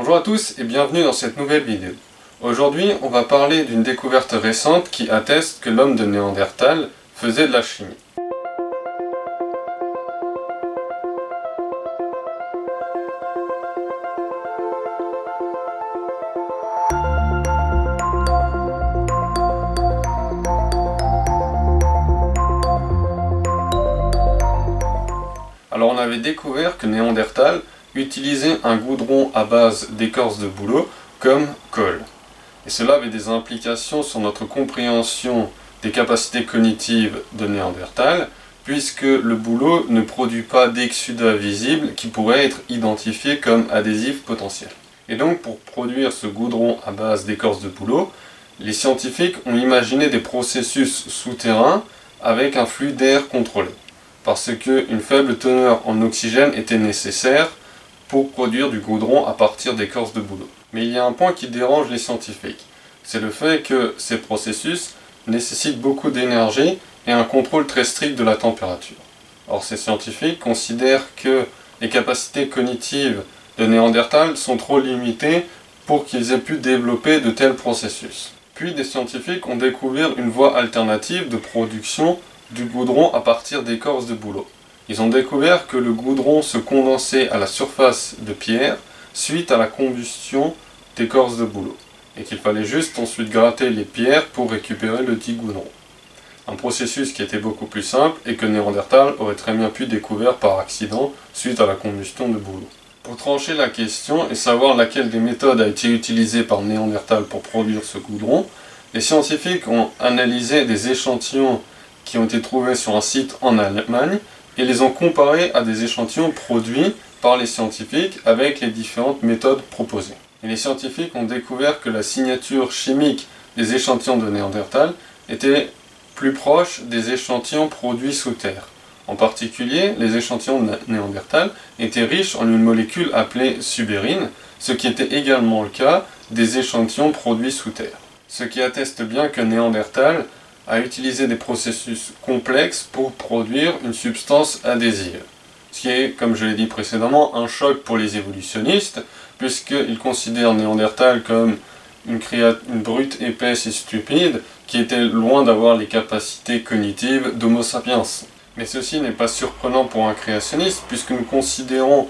Bonjour à tous et bienvenue dans cette nouvelle vidéo. Aujourd'hui, on va parler d'une découverte récente qui atteste que l'homme de Néandertal faisait de la chimie. Alors on avait découvert que Néandertal utilisait un goudron à base d'écorce de bouleau comme colle. Et cela avait des implications sur notre compréhension des capacités cognitives de Néandertal, puisque le bouleau ne produit pas d'exsudat visible qui pourrait être identifié comme adhésif potentiel. Et donc pour produire ce goudron à base d'écorce de bouleau, les scientifiques ont imaginé des processus souterrains avec un flux d'air contrôlé, parce qu'une faible teneur en oxygène était nécessaire pour produire du goudron à partir d'écorce de bouleau. Mais il y a un point qui dérange les scientifiques, c'est le fait que ces processus nécessitent beaucoup d'énergie et un contrôle très strict de la température. Or ces scientifiques considèrent que les capacités cognitives de Néandertal sont trop limitées pour qu'ils aient pu développer de tels processus. Puis des scientifiques ont découvert une voie alternative de production du goudron à partir d'écorce de bouleau. Ils ont découvert que le goudron se condensait à la surface de pierre suite à la combustion d'écorce de bouleau, et qu'il fallait juste ensuite gratter les pierres pour récupérer le dit goudron. Un processus qui était beaucoup plus simple et que Néandertal aurait très bien pu découvrir par accident suite à la combustion de bouleau. Pour trancher la question et savoir laquelle des méthodes a été utilisée par Néandertal pour produire ce goudron, les scientifiques ont analysé des échantillons qui ont été trouvés sur un site en Allemagne et les ont comparés à des échantillons produits par les scientifiques avec les différentes méthodes proposées. Et les scientifiques ont découvert que la signature chimique des échantillons de Néandertal était plus proche des échantillons produits sous terre. En particulier, les échantillons de Néandertal étaient riches en une molécule appelée subérine, ce qui était également le cas des échantillons produits sous terre. Ce qui atteste bien que Néandertal a utilisé des processus complexes pour produire une substance adhésive. Ce qui est, comme je l'ai dit précédemment, un choc pour les évolutionnistes, puisqu'ils considèrent Néandertal comme une brute épaisse et stupide, qui était loin d'avoir les capacités cognitives d'Homo sapiens. Mais ceci n'est pas surprenant pour un créationniste, puisque nous considérons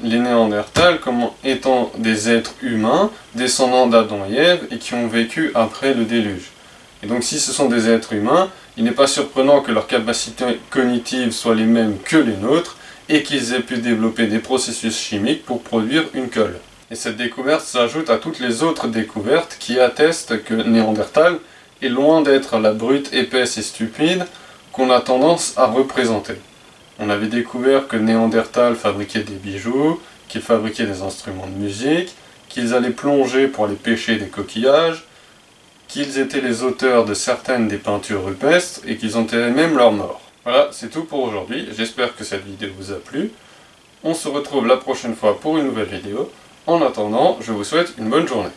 les Néandertals comme étant des êtres humains, descendants d'Adam et Ève, et qui ont vécu après le déluge. Et donc si ce sont des êtres humains, il n'est pas surprenant que leurs capacités cognitives soient les mêmes que les nôtres, et qu'ils aient pu développer des processus chimiques pour produire une colle. Et cette découverte s'ajoute à toutes les autres découvertes qui attestent que Néandertal est loin d'être la brute épaisse et stupide qu'on a tendance à représenter. On avait découvert que Néandertal fabriquait des bijoux, qu'ils fabriquaient des instruments de musique, qu'ils allaient plonger pour aller pêcher des coquillages, qu'ils étaient les auteurs de certaines des peintures rupestres et qu'ils enterraient même leurs morts. Voilà, c'est tout pour aujourd'hui. J'espère que cette vidéo vous a plu. On se retrouve la prochaine fois pour une nouvelle vidéo. En attendant, je vous souhaite une bonne journée.